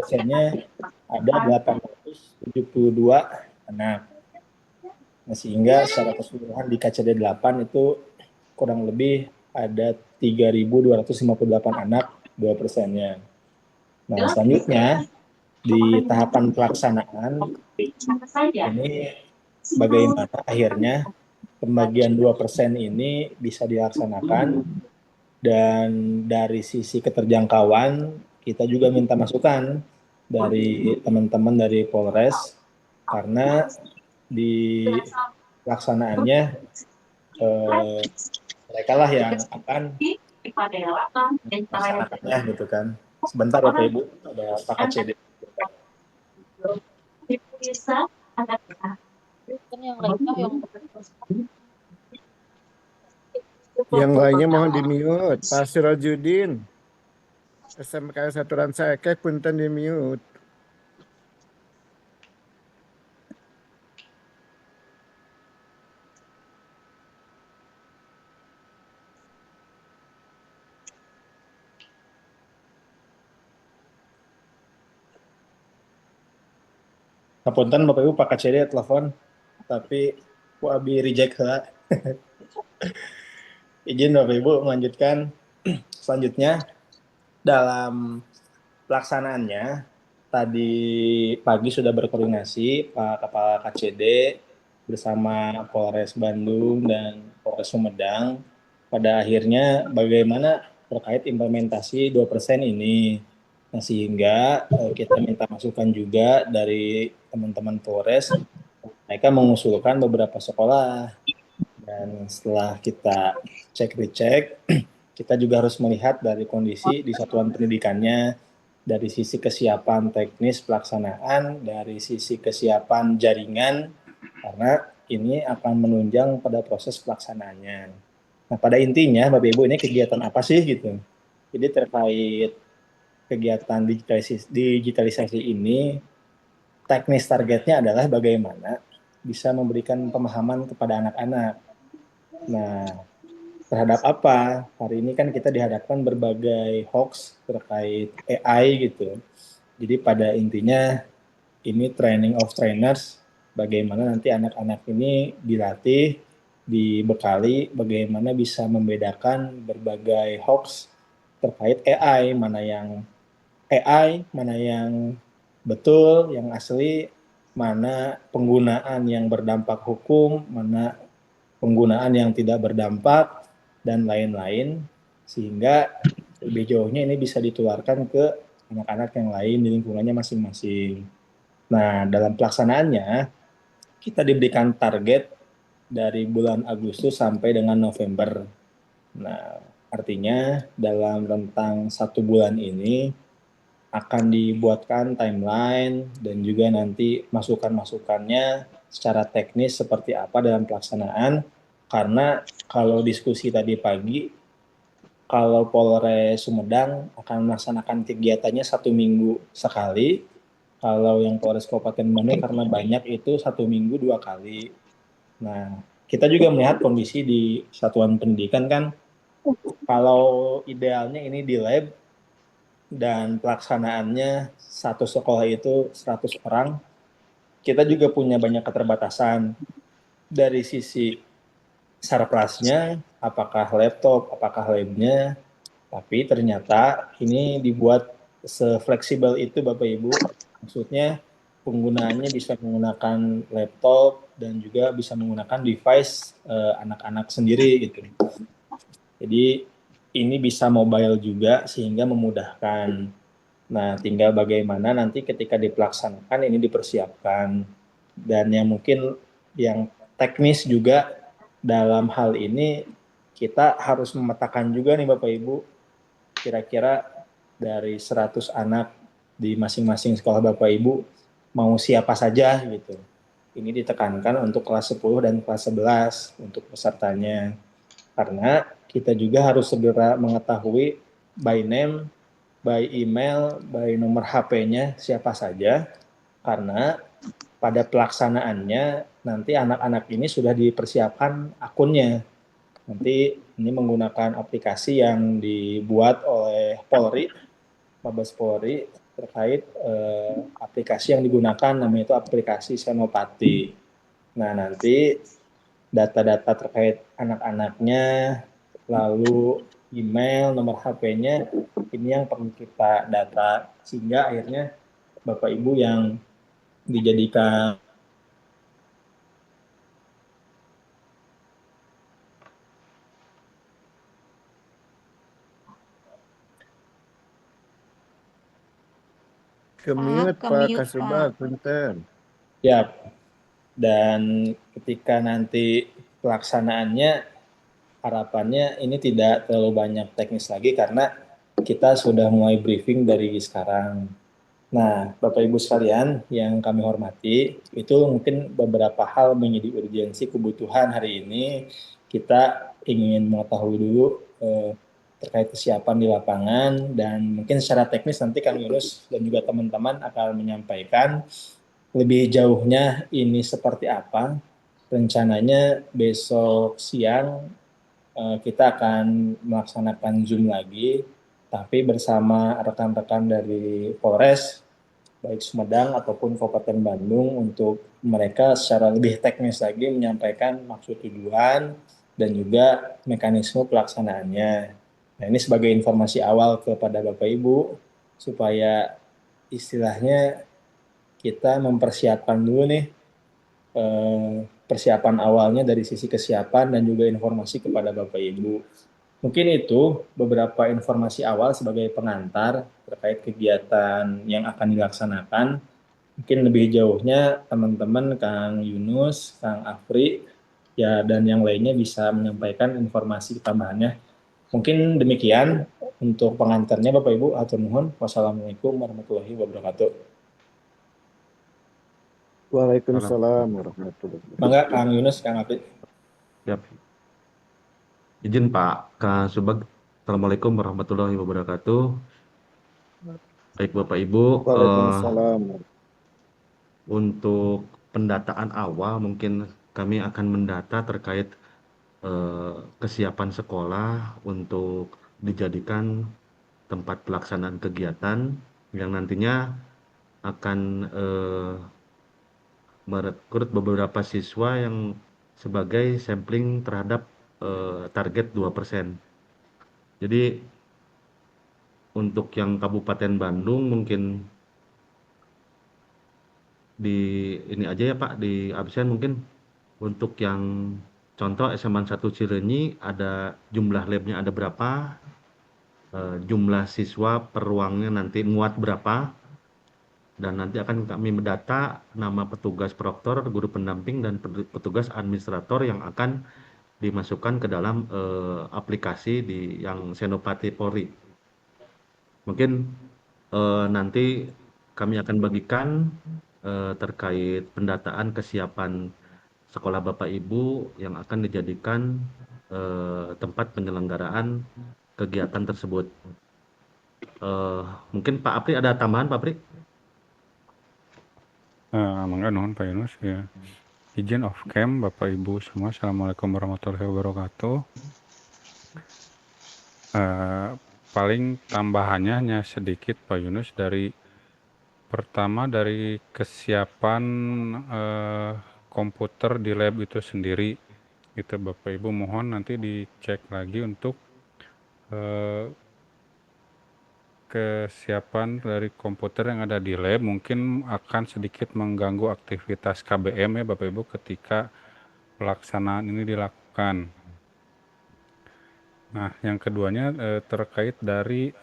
dosennya ada 872 anak. Nah, sehingga secara keseluruhan di KCD 8 itu kurang lebih ada 3.258 anak, 2%-nya. Nah, selanjutnya di tahapan pelaksanaan ini bagaimana akhirnya pembagian 2% ini bisa dilaksanakan, dan dari sisi keterjangkauan kita juga minta masukan dari teman-teman dari Polres, karena di pelaksanaannya mereka lah yang akan melaksanakannya gitu kan. Sebentar Bapak Ibu, ada Pak KCD. Yang lainnya mohon di-mute. Pak Sirojudin, SMK Saturan Saekek punten di-mute. Ngapunten Bapak Ibu, Pak KCD telepon, tapi ku abi reject lah. Izin Bapak Ibu melanjutkan. Selanjutnya dalam pelaksanaannya tadi pagi sudah berkoordinasi Pak Kepala KCD bersama Polres Bandung dan Polres Sumedang. Pada akhirnya bagaimana terkait implementasi 2% ini. Nah, sehingga kita minta masukan juga dari teman-teman Polres. Mereka mengusulkan beberapa sekolah, dan setelah kita cek-recek, kita juga harus melihat dari kondisi di satuan pendidikannya, dari sisi kesiapan teknis pelaksanaan, dari sisi kesiapan jaringan, karena ini akan menunjang pada proses pelaksanaannya. Nah, pada intinya Bapak Ibu, ini kegiatan apa sih gitu. Jadi terkait kegiatan digitalisasi ini, teknis targetnya adalah bagaimana bisa memberikan pemahaman kepada anak-anak. Nah, terhadap apa? Hari ini kan kita dihadapkan berbagai hoax terkait AI gitu. Jadi pada intinya ini training of trainers, bagaimana nanti anak-anak ini dilatih, dibekali bagaimana bisa membedakan berbagai hoax terkait AI, mana yang betul, yang asli, mana penggunaan yang berdampak hukum, mana penggunaan yang tidak berdampak, dan lain-lain, sehingga lebih jauhnya ini bisa ditularkan ke anak-anak yang lain di lingkungannya masing-masing. Nah, dalam pelaksanaannya, kita diberikan target dari bulan Agustus sampai dengan November. Nah, artinya dalam rentang 1 bulan ini akan dibuatkan timeline dan juga nanti masukan-masukannya secara teknis seperti apa dalam pelaksanaan. Karena kalau diskusi tadi pagi, kalau Polres Sumedang akan melaksanakan kegiatannya 1 minggu sekali, kalau yang Polres Kabupaten Bandung karena banyak itu 1 minggu 2 kali. Nah, kita juga melihat kondisi di satuan pendidikan kan, kalau idealnya ini di lab dan pelaksanaannya satu sekolah itu 100 orang, kita juga punya banyak keterbatasan dari sisi sarplasnya, apakah laptop, apakah labnya, tapi ternyata ini dibuat sefleksibel itu Bapak Ibu, maksudnya penggunaannya bisa menggunakan laptop dan juga bisa menggunakan device anak-anak sendiri gitu. Jadi ini bisa mobile juga sehingga memudahkan. Nah, tinggal bagaimana nanti ketika dilaksanakan ini dipersiapkan. Dan yang mungkin yang teknis juga dalam hal ini kita harus memetakan juga nih Bapak Ibu, kira-kira dari 100 anak di masing-masing sekolah Bapak Ibu mau siapa saja gitu. Ini ditekankan untuk kelas 10 dan kelas 11 untuk pesertanya. Karena kita juga harus segera mengetahui by name, by email, by nomor HP-nya siapa saja, karena pada pelaksanaannya nanti anak-anak ini sudah dipersiapkan akunnya. Nanti ini menggunakan aplikasi yang dibuat oleh Polri, Mabes Polri, terkait aplikasi yang digunakan, namanya itu aplikasi Senopati. Nah, nanti data-data terkait anak-anaknya, lalu email, nomor HP-nya, ini yang perlu kita data, sehingga akhirnya Bapak Ibu yang dijadikan Kemiut Pak Kemiut, Kasubag, Pak. punten. ya, dan ketika nanti pelaksanaannya, harapannya ini tidak terlalu banyak teknis lagi karena kita sudah mulai briefing dari sekarang. Nah, Bapak Ibu sekalian yang kami hormati, itu mungkin beberapa hal menjadi urgensi kebutuhan hari ini. Kita ingin mengetahui dulu terkait kesiapan di lapangan, dan mungkin secara teknis nanti Kang Yunus dan juga teman-teman akan menyampaikan lebih jauhnya ini seperti apa. Rencananya besok siang kita akan melaksanakan Zoom lagi, tapi bersama rekan-rekan dari Polres, baik Sumedang ataupun Kabupaten Bandung, untuk mereka secara lebih teknis lagi menyampaikan maksud tujuan dan juga mekanisme pelaksanaannya. Nah, ini sebagai informasi awal kepada Bapak Ibu, supaya istilahnya kita mempersiapkan dulu nih persiapan awalnya dari sisi kesiapan dan juga informasi kepada Bapak Ibu. Mungkin itu beberapa informasi awal sebagai pengantar terkait kegiatan yang akan dilaksanakan. Mungkin lebih jauhnya teman-teman Kang Yunus, Kang Afri, ya, dan yang lainnya bisa menyampaikan informasi tambahannya. Mungkin demikian untuk pengantarnya Bapak Ibu. Hatur nuhun. Wassalamualaikum warahmatullahi wabarakatuh. Waalaikumsalam warahmatullahi wabarakatuh. Mangga Kang Yunus, Kang Afri. Yap. Izin Pak Kasubag. Assalamualaikum warahmatullahi wabarakatuh. Baik Bapak Ibu, Waalaikumsalam. untuk pendataan awal mungkin kami akan mendata terkait kesiapan sekolah untuk dijadikan tempat pelaksanaan kegiatan yang nantinya akan merekrut beberapa siswa yang sebagai sampling terhadap target 2%. Jadi untuk yang Kabupaten Bandung mungkin di ini aja ya Pak, di absen mungkin untuk yang contoh SMA 1 Cileunyi ada jumlah labnya ada berapa, jumlah siswa per ruangnya nanti muat berapa, dan nanti akan kami mendata nama petugas proktor, guru pendamping, dan petugas administrator yang akan dimasukkan ke dalam aplikasi di yang Senopati Polri. Mungkin nanti kami akan bagikan terkait pendataan kesiapan sekolah Bapak Ibu yang akan dijadikan tempat penyelenggaraan kegiatan tersebut. Mungkin Pak Apri ada tambahan Pak Apri? Mangga nuhun Pak Yunus ya. Izin off cam Bapak Ibu semua. Assalamualaikum warahmatullahi wabarakatuh. Paling tambahannya hanya sedikit Pak Yunus, dari pertama dari kesiapan komputer di lab itu sendiri. Itu Bapak Ibu mohon nanti dicek lagi untuk kesiapan dari komputer yang ada di lab. Mungkin akan sedikit mengganggu aktivitas KBM ya Bapak Ibu ketika pelaksanaan ini dilakukan. Nah, yang keduanya terkait dari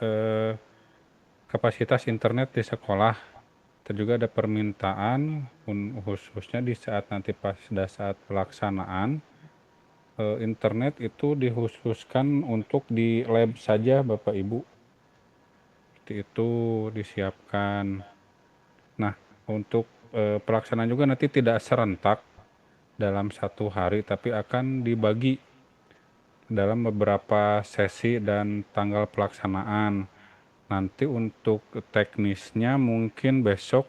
kapasitas internet di sekolah. Itu juga ada permintaan khususnya di saat nanti pada saat pelaksanaan internet itu dikhususkan untuk di lab saja Bapak Ibu. Seperti itu disiapkan. Nah, untuk pelaksanaan juga nanti tidak serentak dalam satu hari, tapi akan dibagi dalam beberapa sesi dan tanggal pelaksanaan. Nanti untuk teknisnya mungkin besok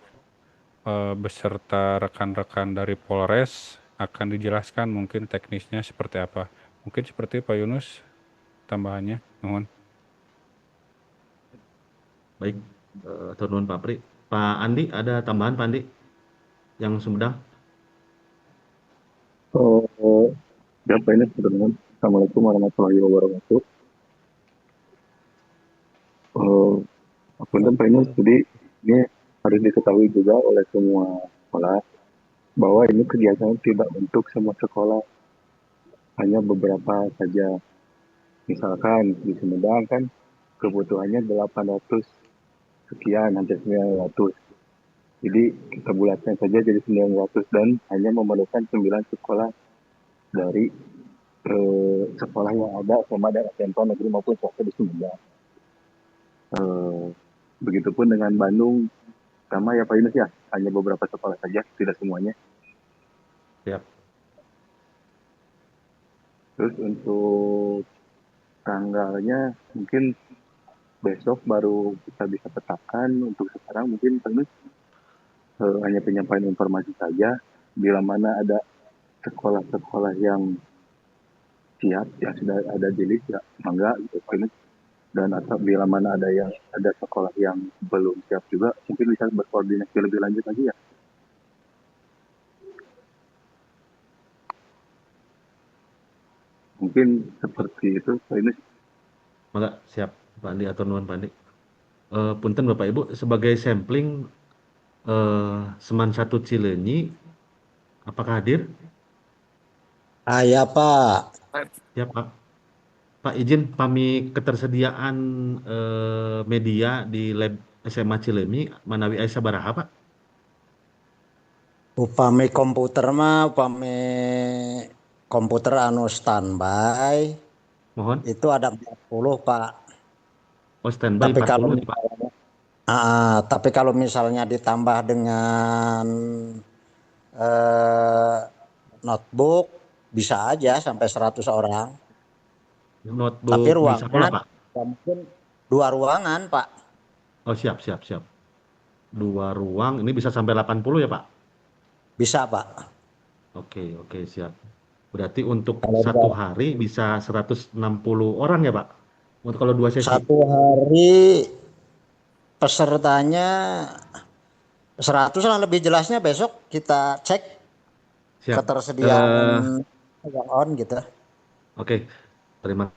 beserta rekan-rekan dari Polres akan dijelaskan mungkin teknisnya seperti apa. Mungkin seperti Pak Yunus tambahannya. Nuhun. Baik, Atur nuhun Pak Pri. Pak Andi, ada tambahan Pak Andi yang Sumedang? Oh, ya, Pak ini sebenarnya. Assalamualaikum warahmatullahi wabarakatuh. Oh, Punten Pak ini, jadi ini harus diketahui juga oleh semua sekolah bahwa ini kegiatan tidak untuk semua sekolah, hanya beberapa saja. Misalkan di Sumedang kan kebutuhannya 800 sekian, hampir 900. Jadi kita bulatkan saja jadi 900 dan hanya memerlukan 9 sekolah dari sekolah yang ada sama daerah SMK negeri maupun swasta di Sumedang. Begitupun dengan Bandung, sama ya Pak Yunus ya, hanya beberapa sekolah saja, tidak semuanya. Siap. Terus untuk tanggalnya mungkin besok baru kita bisa tetapkan. Untuk sekarang mungkin Pak Yunus hanya penyampaian informasi saja. Bila mana ada sekolah-sekolah yang siap, yang sudah ada di list ya, mangga gitu Pak Yunus. Dan atau bila mana ada sekolah yang belum siap juga, mungkin bisa berkoordinasi lebih lanjut lagi ya. Mungkin seperti itu Pak Yunus. Mangga, siap Pak Andi, atur nuhun Pak Andi. Punten Bapak Ibu, sebagai sampling Seman 1 Cileunyi, apakah hadir? Ya Pak. Ya Pak. Pak izin pami ketersediaan media di lab SMA Cileunyi manawi aya sabaraha Pak? Upami komputer anu standby Mohon. itu ada 40 Pak. Oh, standby Tapi 40 nih Pak. tapi kalau misalnya ditambah dengan notebook bisa aja sampai 100 orang. Tapi Notebook di sekolah ruangan Pak? ya mungkin 2 ruangan Pak. Oh, siap. 2 ruang, ini bisa sampai 80 ya Pak? Bisa Pak. Oke, siap. Berarti untuk Kalau satu hari bisa 160 orang ya Pak? Untuk kalau 2 sesi? satu hari pesertanya 100 lah, lebih jelasnya besok kita cek Siap. ketersediaan yang on gitu. Oke, terima.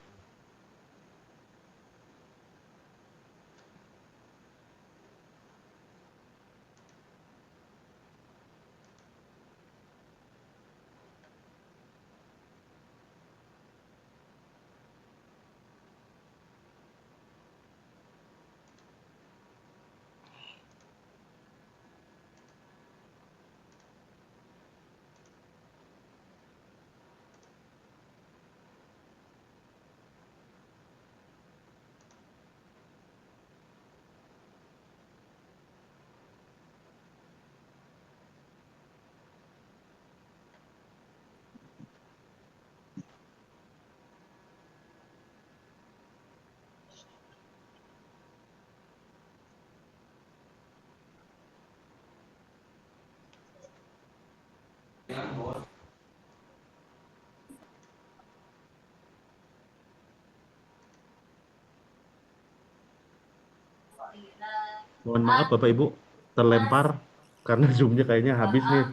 Mohon maaf Bapak Ibu, terlempar karena Zoom-nya kayaknya habis nih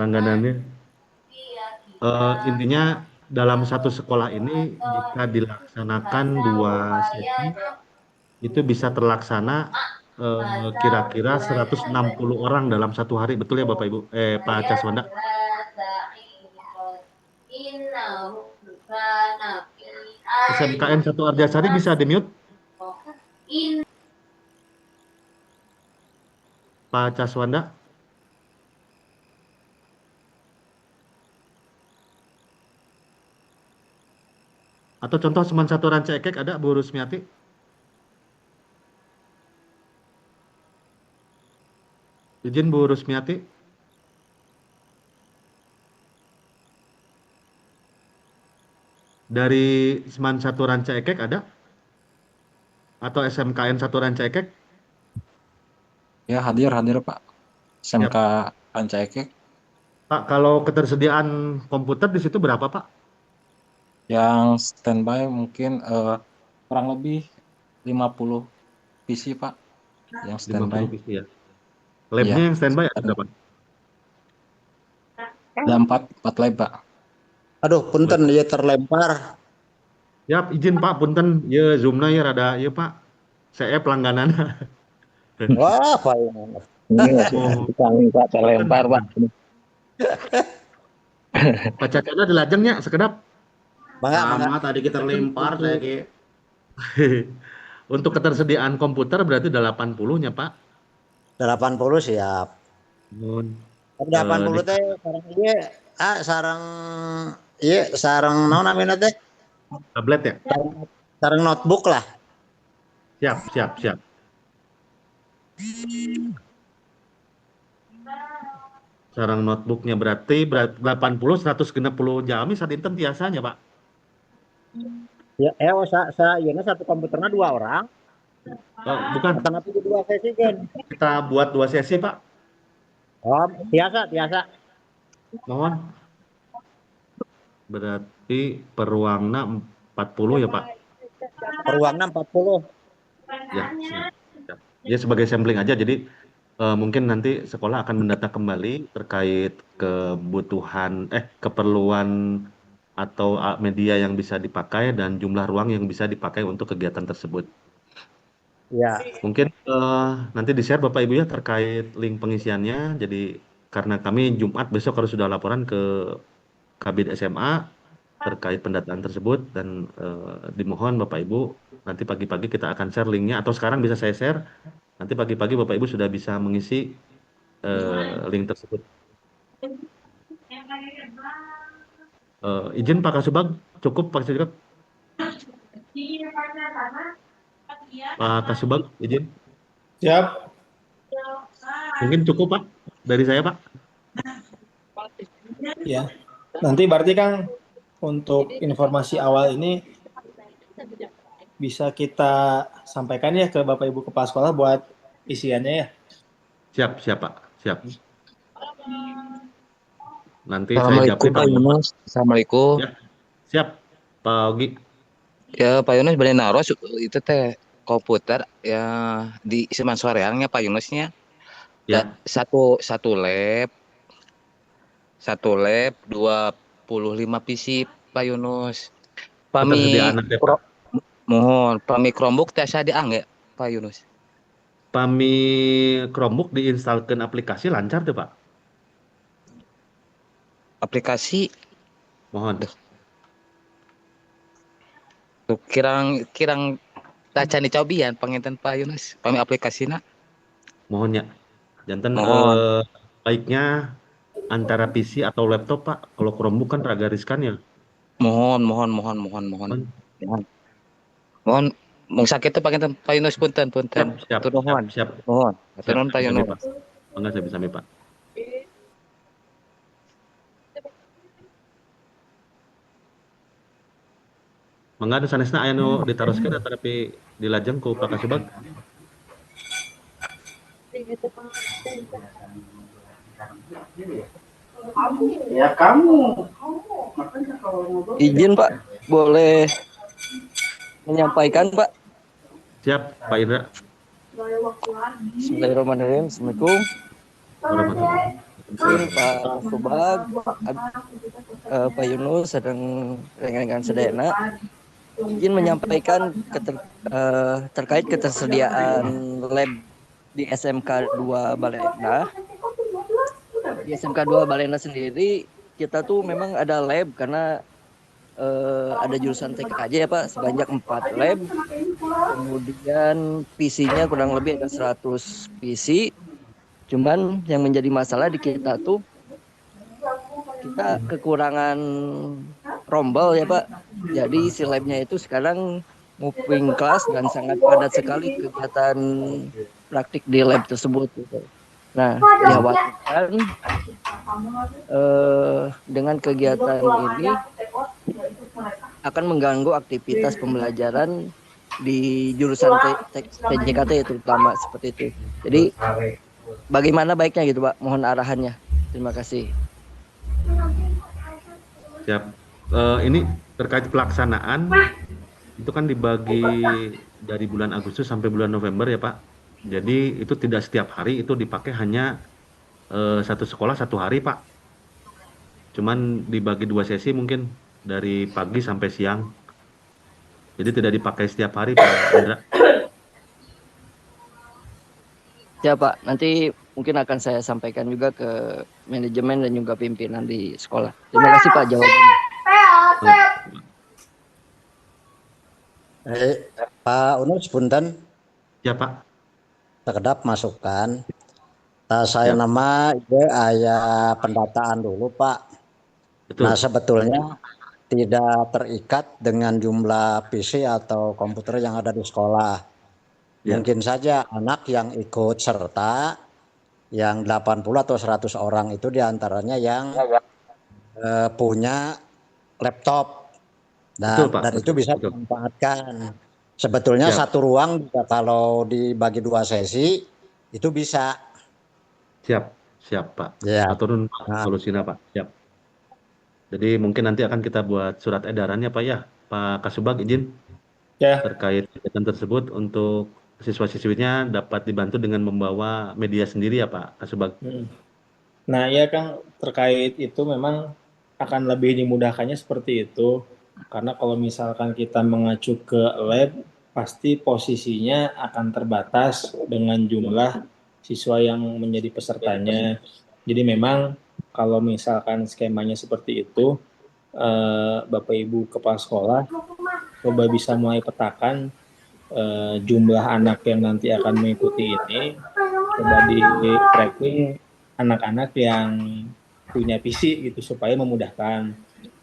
langganannya. Intinya dalam satu sekolah ini jika dilaksanakan 2 sesi itu bisa terlaksana kira-kira 160 orang dalam satu hari, betul ya Bapak Ibu? Pak Caswanda? SMKN 1 Arjasari bisa di-mute? Pak Caswanda? Atau contoh Seman 1 Ranca Ekek ada Bu Rusmiati? Izin Bu Rusmiati. Dari Seman 1 Ranca Ekek ada? Atau SMKN 1 Ranca Ekek? Ya, hadir Pak. SMK Siap. Ranca Ekek. Pak, kalau ketersediaan komputer di situ berapa Pak? Yang standby mungkin kurang lebih 50 PC Pak. Yang 50 standby. PC ya. Labnya Iya. yang standby ada berapa? Ada 4 lab, Pak. Aduh, punten ya terlempar. Yap, izin Pak, punten, ya Zoom-na ya rada, ya Pak, saya pelangganan. Wah, Pak Yunus. Oh, Kami Pak terlempar Pak. Pak Cacana dilajengnya sekedap. Mangga, mangga. Sama tadi kita lempar saya kayak Untuk ketersediaan komputer berarti 80-nya Pak. 80 siap. Nun, 80 di teh sarang ieu sarang ieu sarang naon namanya teh? tablet ya? Sarang notebook lah. Siap, siap, siap. Sarang notebooknya berarti 80, 160 jami saat inten biasanya Pak. Ya, ieu satu komputernya 2 orang. Oh, bukan, Atau nanti 2 sesi kan? kita buat 2 sesi Pak. Oh, biasa. Mohon. Berarti per ruangna 40 ya Pak? Peruangnya 40. Ya, siap. Ya sebagai sampling aja, jadi mungkin nanti sekolah akan mendata kembali terkait keperluan atau media yang bisa dipakai dan jumlah ruang yang bisa dipakai untuk kegiatan tersebut. Ya, Mungkin nanti di-share Bapak Ibu ya terkait link pengisiannya. Jadi karena kami Jumat besok harus sudah laporan ke Kabid SMA terkait pendataan tersebut dan dimohon Bapak Ibu nanti pagi-pagi kita akan share linknya atau sekarang bisa saya share. Nanti pagi-pagi Bapak Ibu sudah bisa mengisi link tersebut. Izin Pak Kasubag, cukup Pak Kasubag? Pak Kasubag, izin. Siap. Mungkin cukup Pak dari saya Pak. Ya. Nanti berarti Kang untuk informasi awal ini bisa kita sampaikan ya ke Bapak Ibu Kepala Sekolah buat isiannya ya. Siap, siap Pak, siap. Nanti saya Assalamualaikum japri Pak Yunus. Assalamualaikum. Ya, siap Pak Ogi. Ya Pak Yunus boleh naruh itu teh komputer ya di Seman Soreangnya Pak Yunusnya. Ya, Satu lab 25 PC Pak Yunus. ketersediaan nanti Pak. Mohon pami Chromebook teh saya diangge Pak Yunus. Pami Chromebook diinstalkan aplikasi lancar tuh Pak. Aplikasi Mohon. tuh kirang tacani cobian panginten Pak Yunus. Pami aplikasina. Mohon ya. Jantan Mohon. baiknya antara PC atau laptop Pak. Kalau Chromebook kan agak riskan ya. Mohon. Mohon mung sakit teh panginten Pak Yunus punten. Siap. Siap. Mohon. Atur nuhun Pak Sami, Yunus. Pak. Enggak saya bisa Pak. Mangga ada sanesna aya nu ditaroskeun tapi dilajeng ku Pak Kasubag. ya kamu. Izin Pak, boleh menyampaikan Pak. Siap, Pak Indra. Bismillahirrahmanirrahim. Assalamualaikum. Mungkin Pak Subag, Pak Yunus sedang dengan sedena. Izin menyampaikan terkait ketersediaan lab di SMK 2 Balenda. Di SMK 2 Balenda sendiri kita tuh memang ada lab karena ada jurusan TKJ ya Pak, sebanyak 4 lab. Kemudian PC-nya kurang lebih ada 100 PC. Cuman yang menjadi masalah di kita tuh kita kekurangan rombel ya Pak. Jadi si labnya itu sekarang moving class dan sangat padat sekali kegiatan praktik di lab tersebut gitu. Nah, dikhawatirkan dengan kegiatan ini akan mengganggu aktivitas pembelajaran di jurusan TJKT terutama seperti itu. Jadi bagaimana baiknya gitu Pak? Mohon arahannya. Terima kasih. Siap. Ini terkait pelaksanaan itu kan dibagi dari bulan Agustus sampai bulan November ya Pak. Jadi itu tidak setiap hari, itu dipakai hanya satu sekolah satu hari Pak. Cuman dibagi 2 sesi mungkin dari pagi sampai siang. Jadi tidak dipakai setiap hari Pak Indra. Ya Pak, nanti mungkin akan saya sampaikan juga ke manajemen dan juga pimpinan di sekolah. Terima kasih Pak jawabannya. Pak Unus, punten, Ya Pak. sekedap masukan. Saya Ya, nama ide aya pendataan dulu Pak. Nah betul. sebetulnya tidak terikat dengan jumlah PC atau komputer yang ada di sekolah. Ya, Mungkin saja anak yang ikut serta yang 80 atau 100 orang itu diantaranya yang punya laptop betul Pak, dan itu betul, bisa betul. dimanfaatkan. Sebetulnya Siap, satu ruang juga kalau dibagi 2 sesi itu bisa. siap, siap Pak. Ya. Aturun Pak Nah, solusinya Pak. Siap. Jadi mungkin nanti akan kita buat surat edarannya Pak ya. Pak Kasubag izin Ya, terkait kegiatan tersebut untuk siswa-siswinya dapat dibantu dengan membawa media sendiri ya Pak Kasubag. nah ya Kang, terkait itu memang akan lebih dimudahkannya seperti itu. Karena kalau misalkan kita mengacu ke lab, pasti posisinya akan terbatas dengan jumlah siswa yang menjadi pesertanya. Jadi memang kalau misalkan skemanya seperti itu, Bapak Ibu Kepala Sekolah coba bisa mulai petakan jumlah anak yang nanti akan mengikuti ini, coba di tracking anak-anak yang punya PC gitu supaya memudahkan.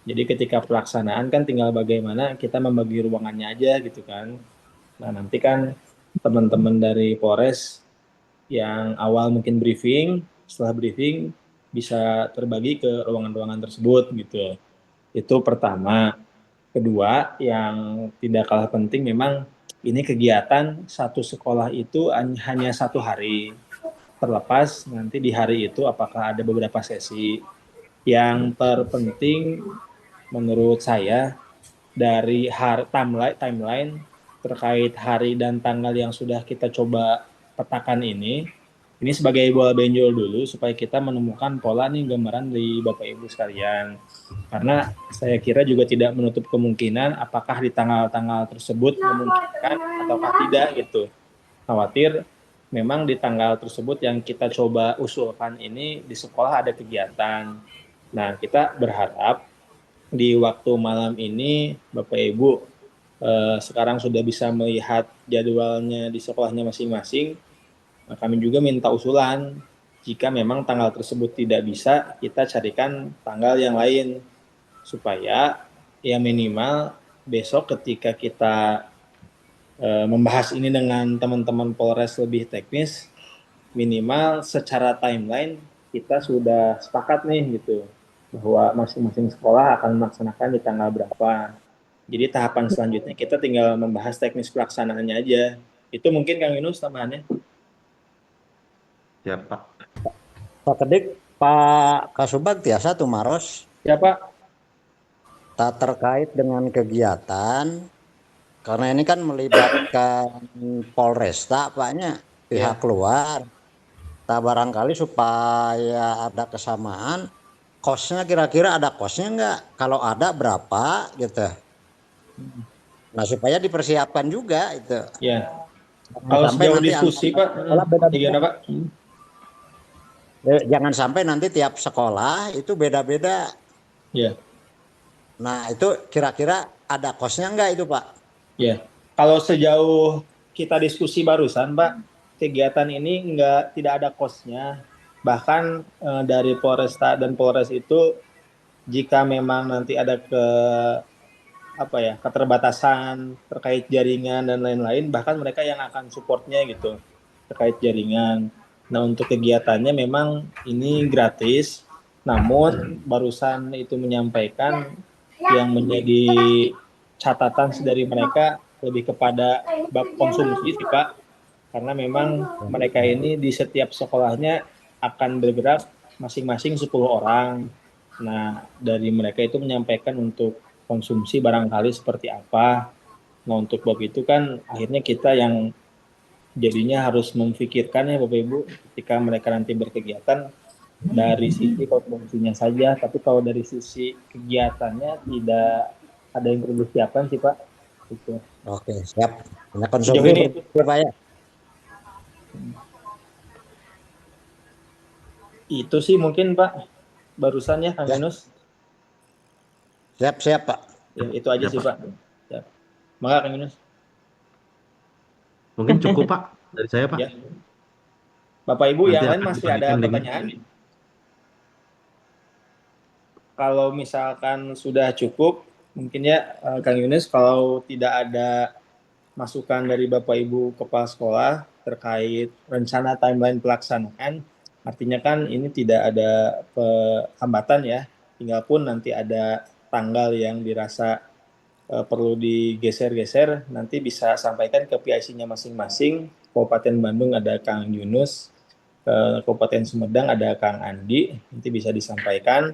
Jadi ketika pelaksanaan kan tinggal bagaimana kita membagi ruangannya aja gitu kan. Nah nanti kan teman-teman dari Polres yang awal mungkin briefing, setelah briefing bisa terbagi ke ruangan-ruangan tersebut gitu. Itu pertama. Kedua, yang tidak kalah penting memang ini kegiatan satu sekolah itu hanya 1 hari. Terlepas nanti di hari itu apakah ada beberapa sesi. Yang terpenting menurut saya dari timeline terkait hari dan tanggal yang sudah kita coba petakan ini sebagai bola benjol dulu supaya kita menemukan pola nih gambaran di Bapak Ibu sekalian. Karena saya kira juga tidak menutup kemungkinan apakah di tanggal-tanggal tersebut memungkinkan ataukah tidak gitu. Khawatir memang di tanggal tersebut yang kita coba usulkan ini di sekolah ada kegiatan. Nah, kita berharap di waktu malam ini Bapak Ibu sekarang sudah bisa melihat jadwalnya di sekolahnya masing-masing. Nah, kami juga minta usulan jika memang tanggal tersebut tidak bisa, kita carikan tanggal yang lain supaya ya minimal besok ketika kita membahas ini dengan teman-teman Polres lebih teknis, minimal secara timeline kita sudah sepakat nih gitu bahwa masing-masing sekolah akan melaksanakan di tanggal berapa. Jadi tahapan selanjutnya kita tinggal membahas teknis pelaksanaannya aja. Itu mungkin Kang Yunus tambahannya. Siap Pak. Pak Kedik, Pak Kasubag tiasa tumaros. Ya Pak. Tak terkait dengan kegiatan, karena ini kan melibatkan Polresta Paknya, pihak luar. Tak barangkali supaya ada kesamaan, kosnya kira-kira ada kosnya nggak? Kalau ada berapa gitu. Nah supaya dipersiapkan juga itu. Ya. Kalau sejauh diskusi Pak, gimana Pak? Jangan sampai nanti tiap sekolah itu beda-beda. Ya. Nah itu kira-kira ada kosnya enggak itu Pak? Ya, kalau sejauh kita diskusi barusan Pak, kegiatan ini tidak ada kosnya. Bahkan dari Polresta dan Polres itu jika memang nanti ada keterbatasan terkait jaringan dan lain-lain, bahkan mereka yang akan supportnya gitu terkait jaringan. Nah untuk kegiatannya memang ini gratis, namun barusan itu menyampaikan yang menjadi catatan dari mereka lebih kepada bab konsumsi sih Pak, karena memang mereka ini di setiap sekolahnya akan bergerak masing-masing 10 orang. Nah dari mereka itu menyampaikan untuk konsumsi barangkali seperti apa. Nah untuk bab itu kan akhirnya kita yang jadinya harus memfikirkan ya Bapak Ibu ketika mereka nanti berkegiatan dari sisi konsumsinya saja, tapi kalau dari sisi kegiatannya tidak ada yang perlu disiapkan sih Pak. Itu. Oke, siap. Hanya Sejauh konsumsi ini itu. ya Pak ya. Itu sih mungkin Pak barusan ya Kang Ya. Yunus. Siap Pak. Ya, itu aja Ya, sih Pak. Ya. Maka Kang Yunus. Mungkin cukup Pak dari saya Pak. Ya. Bapak Ibu Nanti yang lain akan masih ada dibagikan linknya. pertanyaan? Kalau misalkan sudah cukup, mungkin ya Kang Yunus, kalau tidak ada masukan dari Bapak Ibu Kepala Sekolah terkait rencana timeline pelaksanaan, artinya kan ini tidak ada hambatan ya, tinggal pun nanti ada tanggal yang dirasa perlu digeser-geser, nanti bisa sampaikan ke PIC-nya masing-masing. Kabupaten Bandung ada Kang Yunus, Kabupaten Sumedang ada Kang Andi, nanti bisa disampaikan.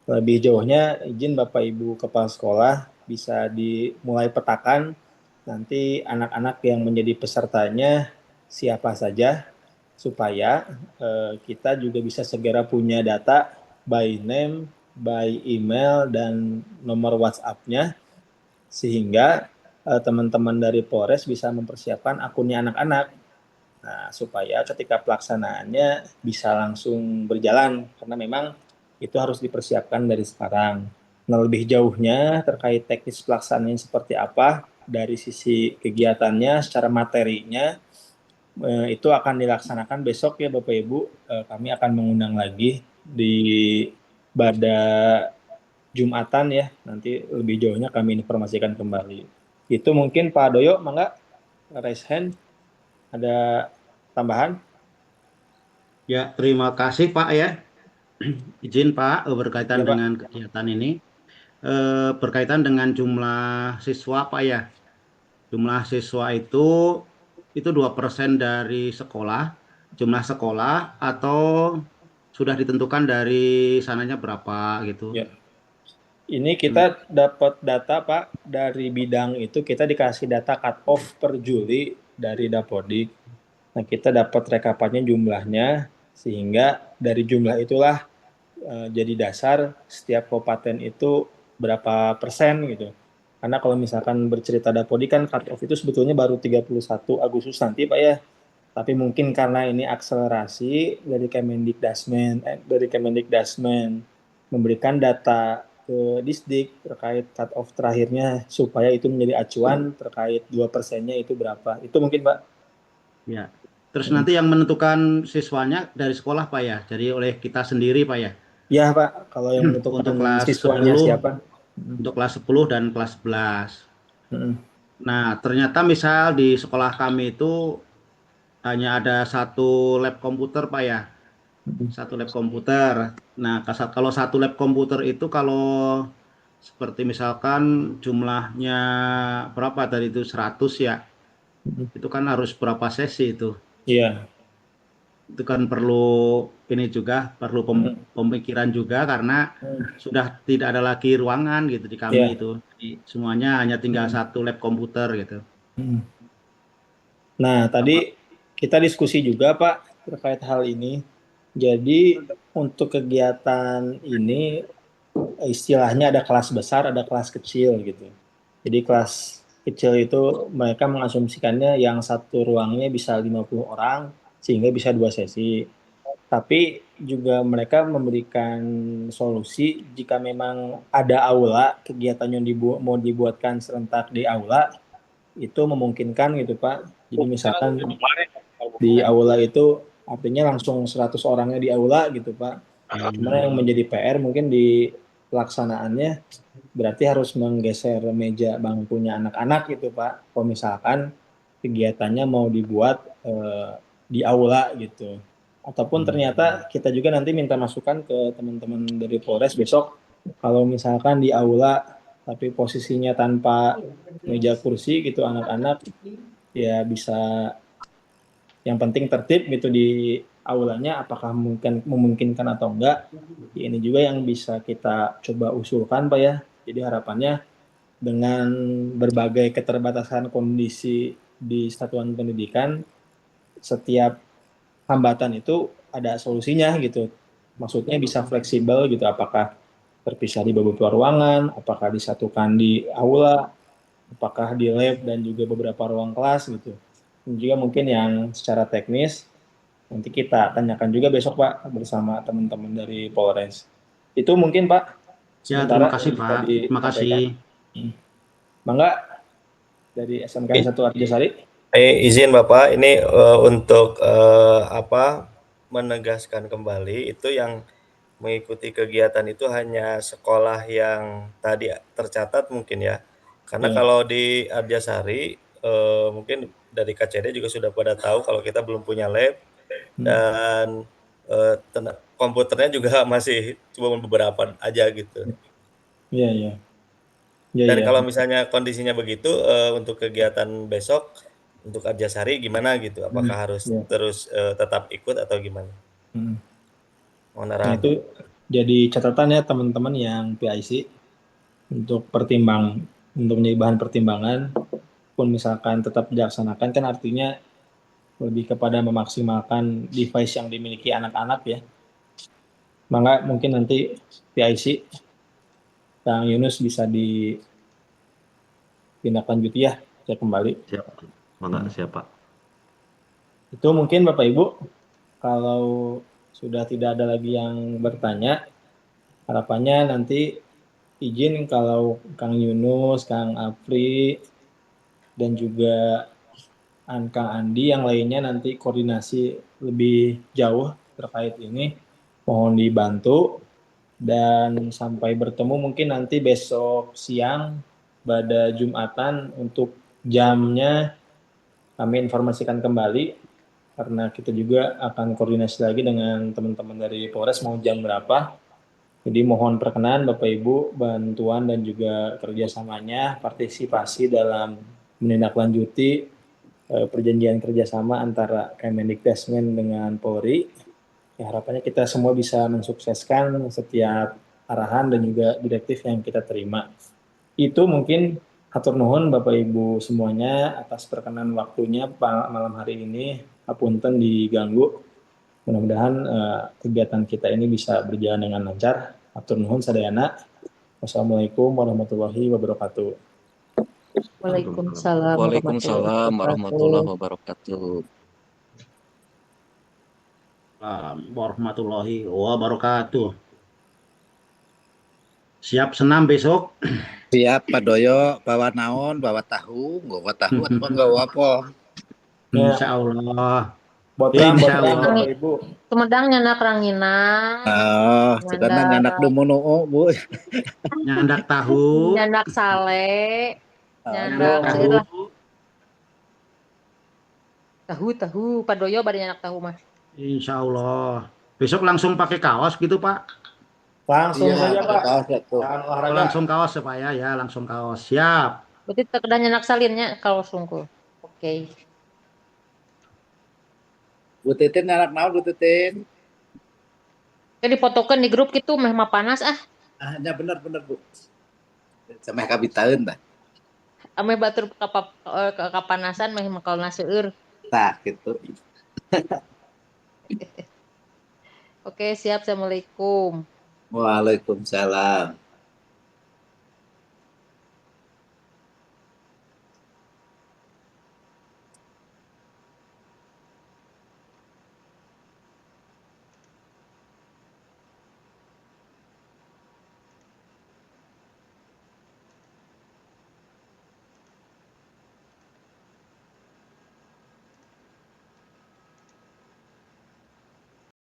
Lebih jauhnya izin Bapak Ibu Kepala Sekolah bisa dimulai petakan nanti anak-anak yang menjadi pesertanya siapa saja supaya kita juga bisa segera punya data by name, by email, dan nomor WhatsApp-nya sehingga teman-teman dari Polres bisa mempersiapkan akunnya anak-anak. Nah, supaya ketika pelaksanaannya bisa langsung berjalan karena memang itu harus dipersiapkan dari sekarang. Nah, lebih jauhnya terkait teknis pelaksanaannya seperti apa dari sisi kegiatannya secara materinya itu akan dilaksanakan besok ya Bapak Ibu. Kami akan mengundang lagi di pada Jumatan ya. Nanti lebih jauhnya kami informasikan kembali. Itu mungkin Pak Doyo, mangga raise hand. Ada tambahan? Ya, terima kasih Pak ya. Izin Pak berkaitan Ya, Pak. dengan kegiatan ini. Berkaitan dengan jumlah siswa Pak ya. Jumlah siswa itu 2% dari sekolah, jumlah sekolah atau sudah ditentukan dari sananya berapa gitu. Ya. Ini kita dapat data Pak dari bidang itu kita dikasih data cut off per Juli dari Dapodik. Nah, kita dapat rekapannya jumlahnya sehingga dari jumlah itulah jadi dasar setiap kabupaten itu berapa persen gitu. Karena kalau misalkan bercerita Dapodik kan cut off itu sebetulnya baru 31 Agustus nanti Pak ya. Tapi mungkin karena ini akselerasi dari Kemendikdasmen memberikan data ke Disdik terkait cut off terakhirnya supaya itu menjadi acuan terkait 2%-nya itu berapa. Itu mungkin Pak. Ya. Terus nanti yang menentukan siswanya dari sekolah Pak ya, jadi oleh kita sendiri Pak ya. Ya Pak, kalau yang menentukan Untuk kelas siswanya 10, siapa? untuk kelas 10 dan kelas 11. Hmm. Nah, ternyata misal di sekolah kami itu hanya ada satu lab komputer Pak ya. Satu lab komputer. Nah, kalau satu lab komputer itu kalau seperti misalkan jumlahnya berapa tadi itu 100 ya. Itu kan harus berapa sesi itu. Iya. Itu kan perlu ini juga, perlu pemikiran juga karena sudah tidak ada lagi ruangan gitu di kami Iya. itu. Jadi, semuanya hanya tinggal satu lab komputer gitu. Nah, tadi kita diskusi juga Pak terkait hal ini. Jadi untuk kegiatan ini istilahnya ada kelas besar, ada kelas kecil gitu. Jadi kelas kecil itu mereka mengasumsikannya yang satu ruangnya bisa 50 orang sehingga bisa 2 sesi. Tapi juga mereka memberikan solusi jika memang ada aula, kegiatan yang mau dibuatkan serentak di aula, itu memungkinkan gitu Pak. Jadi misalkan di aula itu artinya langsung 100 orangnya di aula gitu Pak. Cuma yang menjadi PR mungkin di pelaksanaannya berarti harus menggeser meja bangkunya anak-anak gitu Pak. Kalau misalkan kegiatannya mau dibuat di aula gitu. Ataupun ternyata kita juga nanti minta masukan ke teman-teman dari Polres besok kalau misalkan di aula tapi posisinya tanpa meja kursi gitu anak-anak ya bisa yang penting tertib gitu di aulanya apakah mungkin memungkinkan atau enggak. Ini juga yang bisa kita coba usulkan Pak ya. Jadi harapannya dengan berbagai keterbatasan kondisi di satuan pendidikan setiap hambatan itu ada solusinya gitu. Maksudnya bisa fleksibel gitu, apakah terpisah di beberapa ruangan, apakah disatukan di aula, apakah di lab dan juga beberapa ruang kelas gitu. Dan juga mungkin yang secara teknis nanti kita tanyakan juga besok Pak bersama teman-teman dari Polres. Itu mungkin Pak Ya, sementara terima kasih yang bisa Pak. Terima kasih. disampaikan. Mangga dari SMK 1 Arjasari. Izin Bapak, ini untuk menegaskan kembali itu yang mengikuti kegiatan itu hanya sekolah yang tadi tercatat mungkin ya. Karena kalau di Arjasari mungkin dari KCD juga sudah pada tahu kalau kita belum punya lab dan komputernya juga masih cuma beberapa aja gitu. Iya. Dan kalau misalnya kondisinya begitu untuk kegiatan besok untuk Arjasari gimana gitu? Apakah harus terus tetap ikut atau gimana? Nah, itu jadi catatan ya teman-teman yang PIC untuk menjadi bahan pertimbangan. Pun misalkan tetap dilaksanakan kan artinya lebih kepada memaksimalkan device yang dimiliki anak-anak ya. Maka mungkin nanti PIC Kang Yunus bisa ditindaklanjuti ya, saya kembali. Siap, Mangga siap Pak. Itu mungkin Bapak Ibu, kalau sudah tidak ada lagi yang bertanya, harapannya nanti izin kalau Kang Yunus, Kang Apri, dan juga Kang Andi yang lainnya nanti koordinasi lebih jauh terkait ini, mohon dibantu. Dan sampai bertemu mungkin nanti besok siang pada Jumatan untuk jamnya kami informasikan kembali karena kita juga akan koordinasi lagi dengan teman-teman dari Polres mau jam berapa. Jadi mohon perkenan Bapak Ibu bantuan dan juga kerjasamanya partisipasi dalam menindaklanjuti perjanjian kerjasama antara Kemendikbudrismen dengan Polri. Ya, harapannya kita semua bisa mensukseskan setiap arahan dan juga direktif yang kita terima. Itu mungkin hatur nuhun Bapak Ibu semuanya atas perkenan waktunya malam hari ini. Hapunten diganggu. Mudah-mudahan kegiatan kita ini bisa berjalan dengan lancar. Hatur nuhun sadayana. Wassalamualaikum warahmatullahi wabarakatuh. Waalaikumsalam warahmatullahi wabarakatuh. Warahmatullahi wabarakatuh. Siap senam besok? Siap Pak Doyo, bawa naon, bawa tahu apa enggak apa. Insya Allah. Insya Allah Ibu. Sumedang nyandak ranginang. Sekarang nyandak dumunoo Bu. Nyandak tahu. Nyandak sale. Nyandak tahu. Pak Doyo pada nyandak tahu Mas. Insya Allah. Besok langsung pakai kaos gitu Pak? Langsung saja Pak. Langsung kaos supaya ya langsung kaos. Siap. Berarti terkedah nyandak salinnya kaos sungkul. Oke. Bu Titin nyandak naon Bu Titin? Jadi difotokan di grup gitu meh mah panas Ya bener Bu. Sampai kabitaeun tah. Ame batur kapanasan meh makalna seueur. Tah gitu. Oke, siap. Assalamualaikum. Waalaikumsalam.